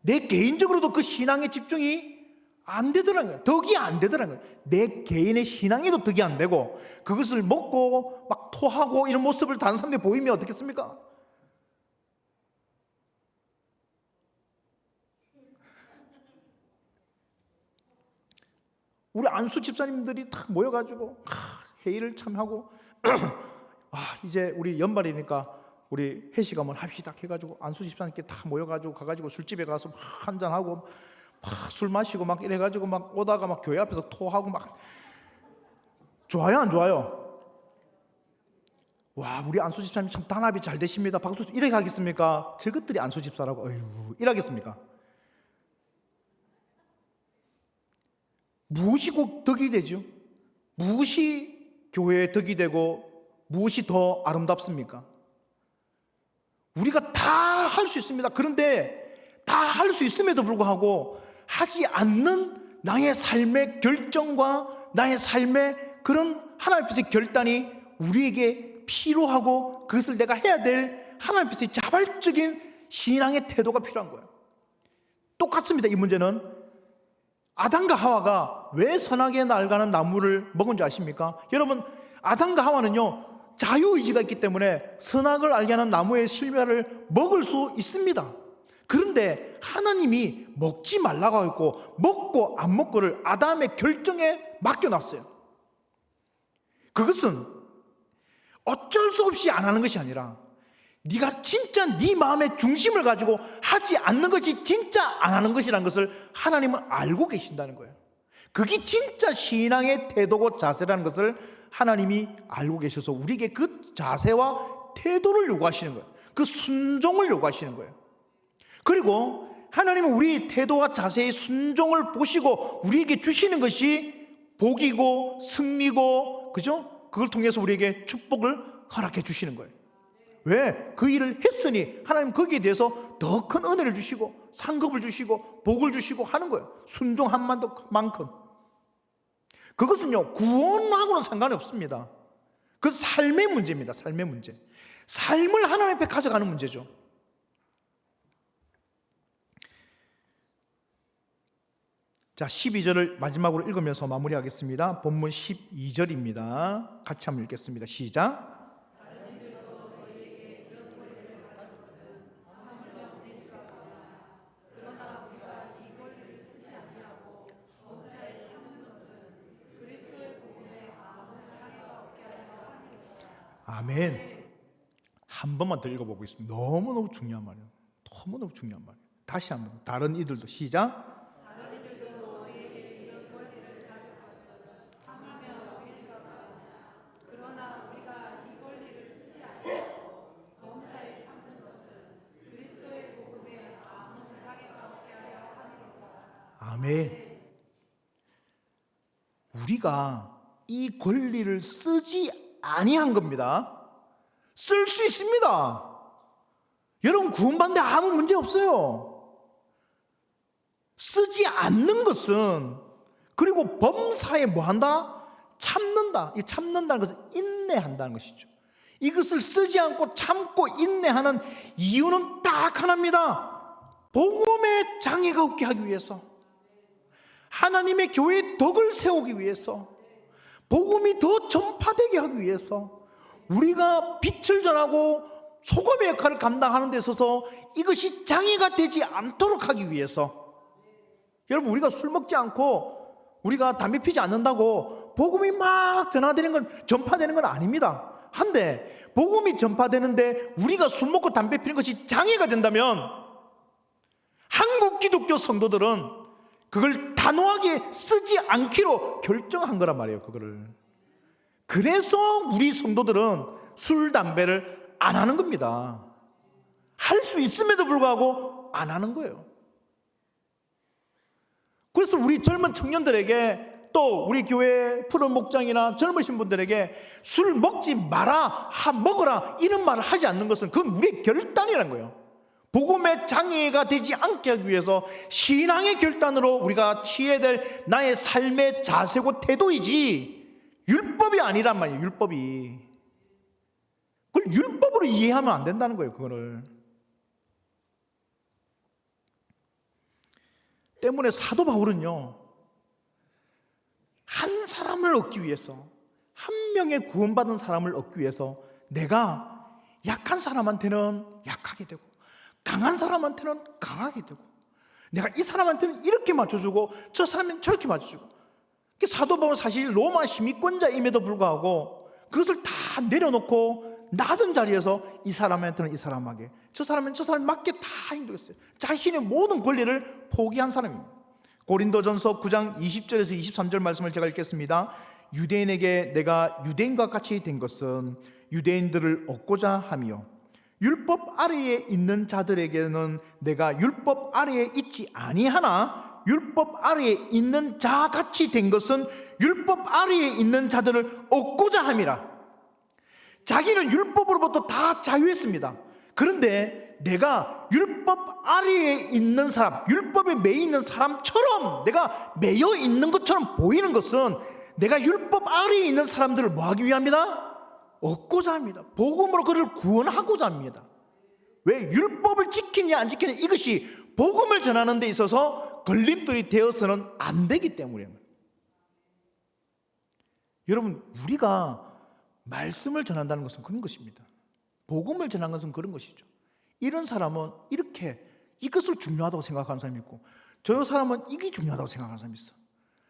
내 개인적으로도 그 신앙에 집중이 안 되더라는 거예요. 덕이 안 되더라는 거예요. 내 개인의 신앙에도 덕이 안 되고 그것을 먹고 막 토하고 이런 모습을 다른 사람들이 보이면 어떻겠습니까? 우리 안수 집사님들이 딱 모여가지고 회의를 참 하고 이제 우리 연말이니까 우리 회식 한번 합시다 해가지고 안수 집사님께 다 모여가지고 가가지고 술집에 가서 막 한잔하고 막 술 마시고 막 이래가지고 막 오다가 막 교회 앞에서 토하고 막. 좋아요, 안 좋아요? 와, 우리 안수 집사님 참 단합이 잘 되십니다. 박수. 이렇게 하겠습니까? 저것들이 안수 집사라고 이러겠습니까? 무엇이 꼭 덕이 되죠? 무엇이 교회의 덕이 되고 무엇이 더 아름답습니까? 우리가 다 할 수 있습니다. 그런데 다 할 수 있음에도 불구하고 하지 않는 나의 삶의 결정과 나의 삶의 그런 하나님 앞에서의 결단이 우리에게 필요하고 그것을 내가 해야 될 하나님 앞에서의 자발적인 신앙의 태도가 필요한 거예요. 똑같습니다. 이 문제는 아담과 하와가 왜 선악의 알가는 나무를 먹은 줄 아십니까? 여러분, 아담과 하와는요 자유의지가 있기 때문에 선악을 알게 하는 나무의 실과를 먹을 수 있습니다. 그런데 하나님이 먹지 말라고 했고 먹고 안 먹고를 아담의 결정에 맡겨놨어요. 그것은 어쩔 수 없이 안 하는 것이 아니라 네가 진짜 네 마음의 중심을 가지고 하지 않는 것이 진짜 안 하는 것이라는 것을 하나님은 알고 계신다는 거예요. 그게 진짜 신앙의 태도고 자세라는 것을 하나님이 알고 계셔서 우리에게 그 자세와 태도를 요구하시는 거예요. 그 순종을 요구하시는 거예요. 그리고 하나님은 우리 태도와 자세의 순종을 보시고 우리에게 주시는 것이 복이고 승리고, 그죠? 그걸 통해서 우리에게 축복을 허락해 주시는 거예요. 왜? 그 일을 했으니 하나님 거기에 대해서 더 큰 은혜를 주시고 상급을 주시고 복을 주시고 하는 거예요. 순종한 만큼. 그것은요 구원하고는 상관이 없습니다. 그 삶의 문제입니다. 삶의 문제. 삶을 하나님 앞에 가져가는 문제죠. 자, 12절을 마지막으로 읽으면서 마무리하겠습니다. 본문 12절입니다. 같이 한번 읽겠습니다. 시작. 아멘. 한 번만 더 읽어보겠습니다. 너무너무 중요한 말이에요. 너무너무 중요한 말이에요. 다시 한번. 다른 이들도 시작. 아멘. 우리가 이 권리를 쓰지 아니한 겁니다. 쓸 수 있습니다. 여러분 구원받는데 아무 문제 없어요. 쓰지 않는 것은, 그리고 범사에 뭐한다? 참는다. 이 참는다는 것은 인내한다는 것이죠. 이것을 쓰지 않고 참고 인내하는 이유는 딱 하나입니다. 복음의 장애가 없게 하기 위해서, 하나님의 교회의 덕을 세우기 위해서, 복음이 더 전파되게 하기 위해서, 우리가 빛을 전하고 소금의 역할을 감당하는 데 있어서 이것이 장애가 되지 않도록 하기 위해서. 여러분, 우리가 술 먹지 않고 우리가 담배 피지 않는다고 복음이 막 전파되는 건 아닙니다. 한데 복음이 전파되는데 우리가 술 먹고 담배 피는 것이 장애가 된다면 한국 기독교 성도들은 그걸 단호하게 쓰지 않기로 결정한 거란 말이에요. 그거를. 그래서 우리 성도들은 술, 담배를 안 하는 겁니다. 할 수 있음에도 불구하고 안 하는 거예요. 그래서 우리 젊은 청년들에게, 또 우리 교회 푸른 목장이나 젊으신 분들에게 술 먹지 마라, 먹어라 이런 말을 하지 않는 것은 그건 우리의 결단이라는 거예요. 복음의 장애가 되지 않게 하기 위해서 신앙의 결단으로 우리가 취해야 될 나의 삶의 자세고 태도이지 율법이 아니란 말이에요. 율법이. 그걸 율법으로 이해하면 안 된다는 거예요. 그거를. 때문에 사도 바울은요, 한 사람을 얻기 위해서, 한 명의 구원받은 사람을 얻기 위해서 내가 약한 사람한테는 약하게 되고 강한 사람한테는 강하게 되고, 내가 이 사람한테는 이렇게 맞춰주고 저 사람은 저렇게 맞춰주고. 사도 바울은 사실 로마 시민권자임에도 불구하고 그것을 다 내려놓고 낮은 자리에서 이 사람한테는 이 사람에게, 저 사람은 저 사람 맞게 다 행동했어요. 자신의 모든 권리를 포기한 사람입니다. 고린도전서 9장 20절에서 23절 말씀을 제가 읽겠습니다. 유대인에게 내가 유대인과 같이 된 것은 유대인들을 얻고자 하며 율법 아래에 있는 자들에게는 내가 율법 아래에 있지 아니하나 율법 아래에 있는 자같이 된 것은 율법 아래에 있는 자들을 얻고자 함이라. 자기는 율법으로부터 다 자유했습니다. 그런데 내가 율법 아래에 있는 사람, 율법에 매여 있는 사람처럼 내가 매여 있는 것처럼 보이는 것은 내가 율법 아래에 있는 사람들을 뭐 하기 위함이다? 얻고자 합니다. 복음으로 그를 구원하고자 합니다. 왜? 율법을 지키냐 안 지키냐 이것이 복음을 전하는 데 있어서 걸림돌이 되어서는 안 되기 때문이에요. 여러분, 우리가 말씀을 전한다는 것은 그런 것입니다. 복음을 전하는 것은 그런 것이죠. 이런 사람은 이렇게 이것을 중요하다고 생각하는 사람이 있고 저 사람은 이게 중요하다고 생각하는 사람이 있어.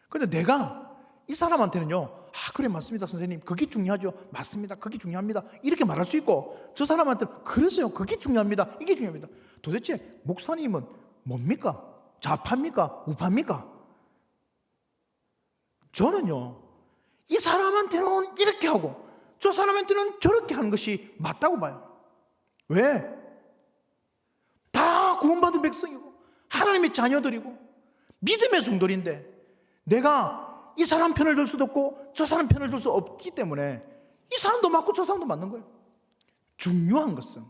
그런데 내가 이 사람한테는요, 그래 맞습니다 선생님, 그게 중요하죠, 맞습니다, 그게 중요합니다 이렇게 말할 수 있고, 저 사람한테는 그래서요, 그게 중요합니다, 이게 중요합니다. 도대체 목사님은 뭡니까? 좌파입니까? 우파입니까? 저는요, 이 사람한테는 이렇게 하고 저 사람한테는 저렇게 하는 것이 맞다고 봐요. 왜? 다 구원받은 백성이고 하나님의 자녀들이고 믿음의 성도인데 내가 이 사람 편을 들 수도 없고 저 사람 편을 들 수 없기 때문에 이 사람도 맞고 저 사람도 맞는 거예요. 중요한 것은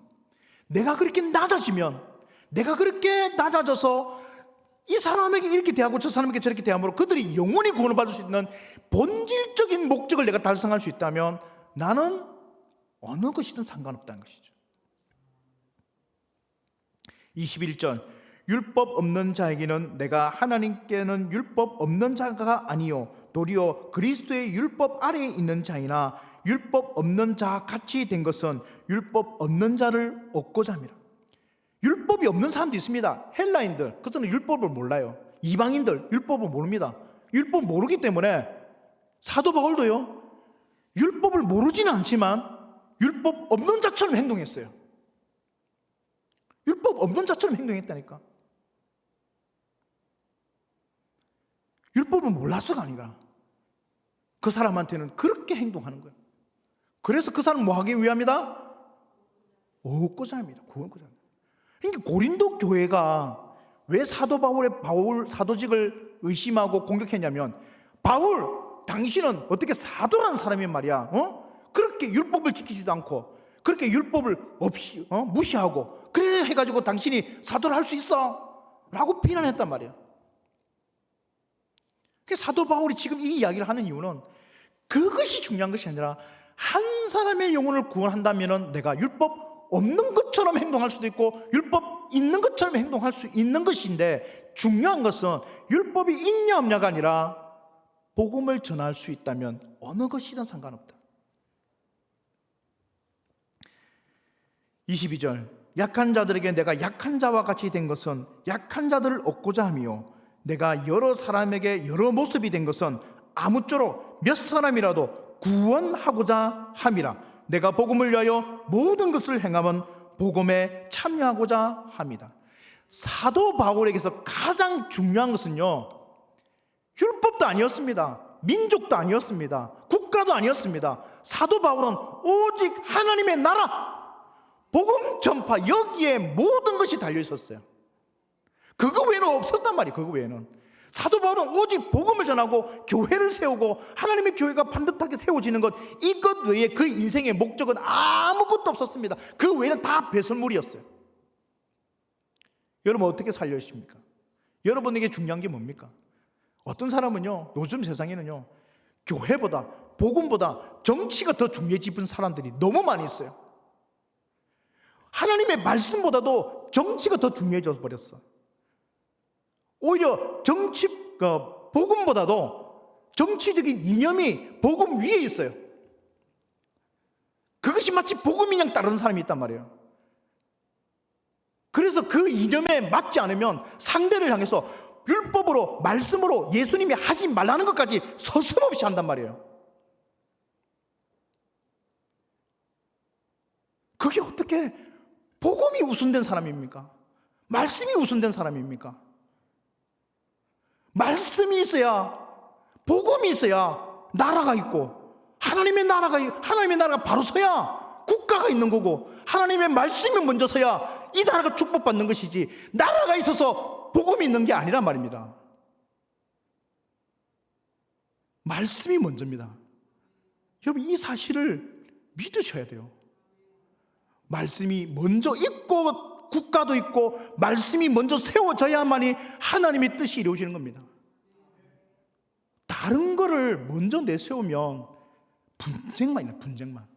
내가 그렇게 낮아지면, 내가 그렇게 낮아져서 이 사람에게 이렇게 대하고 저 사람에게 저렇게 대함으로 그들이 영원히 구원을 받을 수 있는 본질적인 목적을 내가 달성할 수 있다면 나는 어느 것이든 상관없다는 것이죠. 21절, 율법 없는 자에게는 내가 하나님께는 율법 없는 자가 아니요 도리어 그리스도의 율법 아래에 있는 자이나 율법 없는 자 같이 된 것은 율법 없는 자를 얻고자 함이라. 율법이 없는 사람도 있습니다. 헬라인들, 그것은 율법을 몰라요. 이방인들 율법을 모릅니다. 율법 모르기 때문에 사도 바울도요, 율법을 모르지는 않지만 율법 없는 자처럼 행동했어요. 율법 없는 자처럼 행동했다니까. 율법을 몰라서가 아니라 그 사람한테는 그렇게 행동하는 거예요. 그래서 그 사람은 뭐 하기 위함이다? 얻고자 합니다. 구원고자 합니다. 그러니까 고린도 교회가 왜 사도 바울의 사도직을 의심하고 공격했냐면, 바울 당신은 어떻게 사도라는 사람이 말이야, 그렇게 율법을 지키지도 않고 그렇게 율법을 없이 무시하고 그래 해가지고 당신이 사도를 할 수 있어? 라고 비난했단 말이야. 사도 바울이 지금 이 이야기를 하는 이유는 그것이 중요한 것이 아니라 한 사람의 영혼을 구원한다면 내가 율법 없는 것처럼 행동할 수도 있고 율법 있는 것처럼 행동할 수 있는 것인데, 중요한 것은 율법이 있냐 없냐가 아니라 복음을 전할 수 있다면 어느 것이든 상관없다. 22절, 약한 자들에게 내가 약한 자와 같이 된 것은 약한 자들을 얻고자 하며 내가 여러 사람에게 여러 모습이 된 것은 아무쪼록 몇 사람이라도 구원하고자 함이라. 내가 복음을 위하여 모든 것을 행함은 복음에 참여하고자 합니다. 사도 바울에게서 가장 중요한 것은요, 율법도 아니었습니다. 민족도 아니었습니다. 국가도 아니었습니다. 사도 바울은 오직 하나님의 나라, 복음 전파, 여기에 모든 것이 달려 있었어요. 그거 외에는 없었단 말이에요. 그거 외에는 사도 바울은 오직 복음을 전하고 교회를 세우고 하나님의 교회가 반듯하게 세워지는 것, 이것 외에 그 인생의 목적은 아무것도 없었습니다. 그 외에는 다 배설물이었어요. 여러분 어떻게 살려주십니까? 여러분에게 중요한 게 뭡니까? 어떤 사람은요, 요즘 세상에는요, 교회보다 복음보다 정치가 더 중요해진 사람들이 너무 많이 있어요. 하나님의 말씀보다도 정치가 더 중요해져 버렸어. 오히려 복음보다도 정치적인 이념이 복음 위에 있어요. 그것이 마치 복음인 양 따르는 사람이 있단 말이에요. 그래서 그 이념에 맞지 않으면 상대를 향해서 율법으로, 말씀으로 예수님이 하지 말라는 것까지 서슴없이 한단 말이에요. 그게 어떻게 복음이 우선된 사람입니까? 말씀이 우선된 사람입니까? 말씀이 있어야, 복음이 있어야 나라가 있고 하나님의 나라가 바로 서야 국가가 있는 거고 하나님의 말씀이 먼저 서야 이 나라가 축복받는 것이지 나라가 있어서 복음이 있는 게 아니란 말입니다. 말씀이 먼저입니다. 여러분 이 사실을 믿으셔야 돼요. 말씀이 먼저 있고 국가도 있고 말씀이 먼저 세워져야만이 하나님의 뜻이 이루어지는 겁니다. 다른 거를 먼저 내세우면 분쟁만 있는 분쟁만.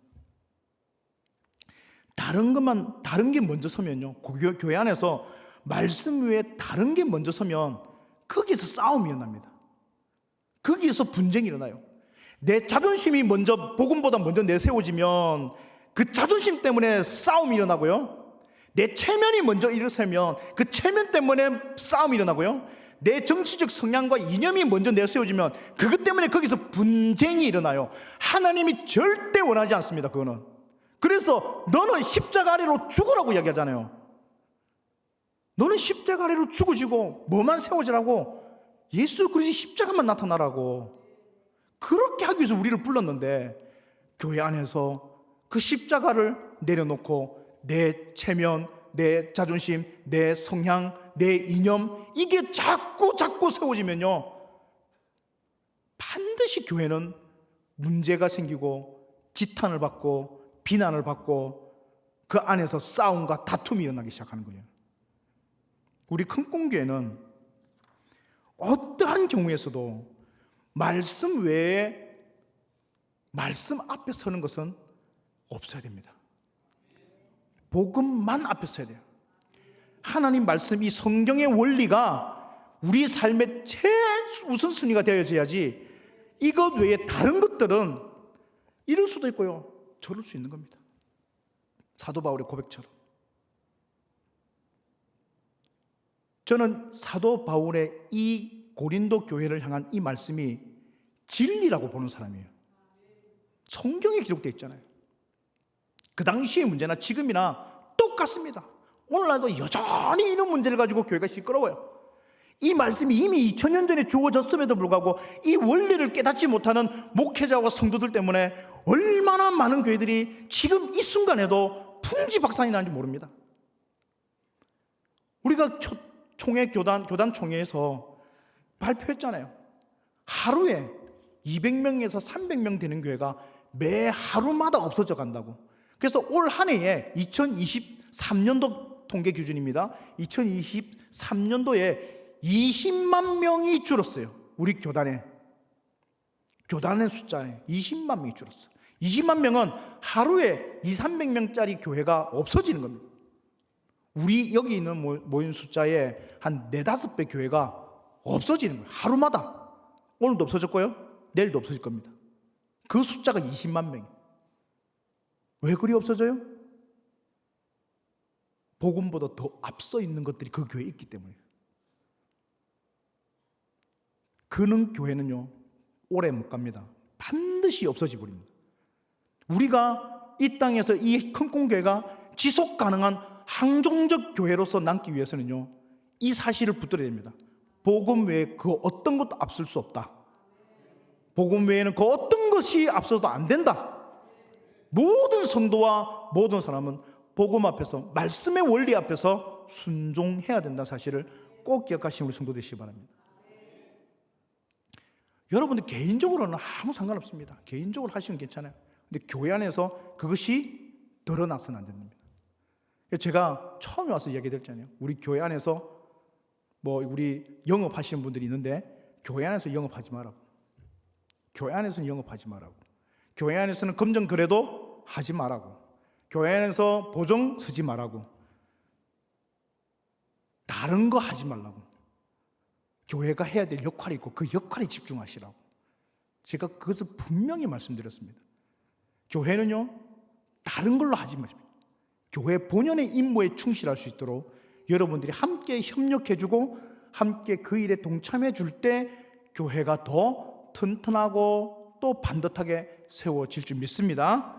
다른 게 먼저 서면요, 교회 안에서 말씀 외에 다른 게 먼저 서면 거기서 싸움이 일어납니다. 거기서 분쟁이 일어나요. 내 자존심이 먼저 복음보다 먼저 내세워지면 그 자존심 때문에 싸움이 일어나고요, 내 체면이 먼저 일어서면 그 체면 때문에 싸움이 일어나고요, 내 정치적 성향과 이념이 먼저 내세워지면 그것 때문에 거기서 분쟁이 일어나요. 하나님이 절대 원하지 않습니다. 그거는. 그래서 너는 십자가 아래로 죽으라고 이야기하잖아요. 너는 십자가 아래로 죽어지고 뭐만 세워지라고, 예수 그리스도의 십자가만 나타나라고, 그렇게 하기 위해서 우리를 불렀는데 교회 안에서 그 십자가를 내려놓고 내 체면, 내 자존심, 내 성향, 내 이념, 이게 자꾸 세워지면요, 반드시 교회는 문제가 생기고 지탄을 받고 비난을 받고 그 안에서 싸움과 다툼이 일어나기 시작하는 거예요. 우리 큰꿈교회는 어떠한 경우에서도 말씀 외에 말씀 앞에 서는 것은 없어야 됩니다. 복음만 앞에 서야 돼요. 하나님 말씀, 이 성경의 원리가 우리 삶의 최우선순위가 되어져야지 이것 외에 다른 것들은 이럴 수도 있고요, 저럴 수 있는 겁니다. 사도 바울의 고백처럼. 저는 사도 바울의 이 고린도 교회를 향한 이 말씀이 진리라고 보는 사람이에요. 성경에 기록되어 있잖아요. 그 당시의 문제나 지금이나 똑같습니다. 오늘날도 여전히 이런 문제를 가지고 교회가 시끄러워요. 이 말씀이 이미 2000년 전에 주어졌음에도 불구하고 이 원리를 깨닫지 못하는 목회자와 성도들 때문에 얼마나 많은 교회들이 지금 이 순간에도 풍지박산이 나는지 모릅니다. 우리가 교단 총회에서 발표했잖아요. 하루에 200명에서 300명 되는 교회가 매 하루마다 없어져 간다고. 그래서 올 한 해에 2023년도 통계 기준입니다. 2023년도에 20만 명이 줄었어요. 우리 교단의 숫자에 20만 명이 줄었어요. 20만 명은 하루에 200~300명짜리 교회가 없어지는 겁니다. 우리 여기 있는 모인 숫자의 한 4~5배 교회가 없어지는 거예요. 하루마다. 오늘도 없어졌고요, 내일도 없어질 겁니다. 그 숫자가 20만 명이에요. 왜 그리 없어져요? 복음보다 더 앞서 있는 것들이 그 교회에 있기 때문이에요. 그는 교회는요, 오래 못 갑니다. 반드시 없어져 버립니다. 우리가 이 땅에서 이 큰 꿈교회가 지속 가능한 항종적 교회로서 남기 위해서는요, 이 사실을 붙들어야 됩니다. 복음 외에 그 어떤 것도 앞설 수 없다. 복음 외에는 그 어떤 것이 앞서도 안 된다. 모든 성도와 모든 사람은 복음 앞에서, 말씀의 원리 앞에서 순종해야 된다는 사실을 꼭 기억하시는 우리 성도 되시기 바랍니다. 여러분들 개인적으로는 아무 상관없습니다. 개인적으로 하시면 괜찮아요. 근데 교회 안에서 그것이 드러나서는 안 됩니다. 제가 처음에 와서 이야기했잖아요. 우리 교회 안에서 우리 영업하시는 분들이 있는데 교회 안에서 영업하지 말라고. 교회 안에서는 영업하지 말라고. 교회 안에서는 금전 거래도 하지 말라고. 교회 안에서 보증 서지 말라고. 다른 거 하지 말라고. 교회가 해야 될 역할이 있고 그 역할에 집중하시라고. 제가 그것을 분명히 말씀드렸습니다. 교회는요, 다른 걸로 하지 마십시오. 교회 본연의 임무에 충실할 수 있도록 여러분들이 함께 협력해주고 함께 그 일에 동참해 줄 때 교회가 더 튼튼하고 또 반듯하게 세워질 줄 믿습니다.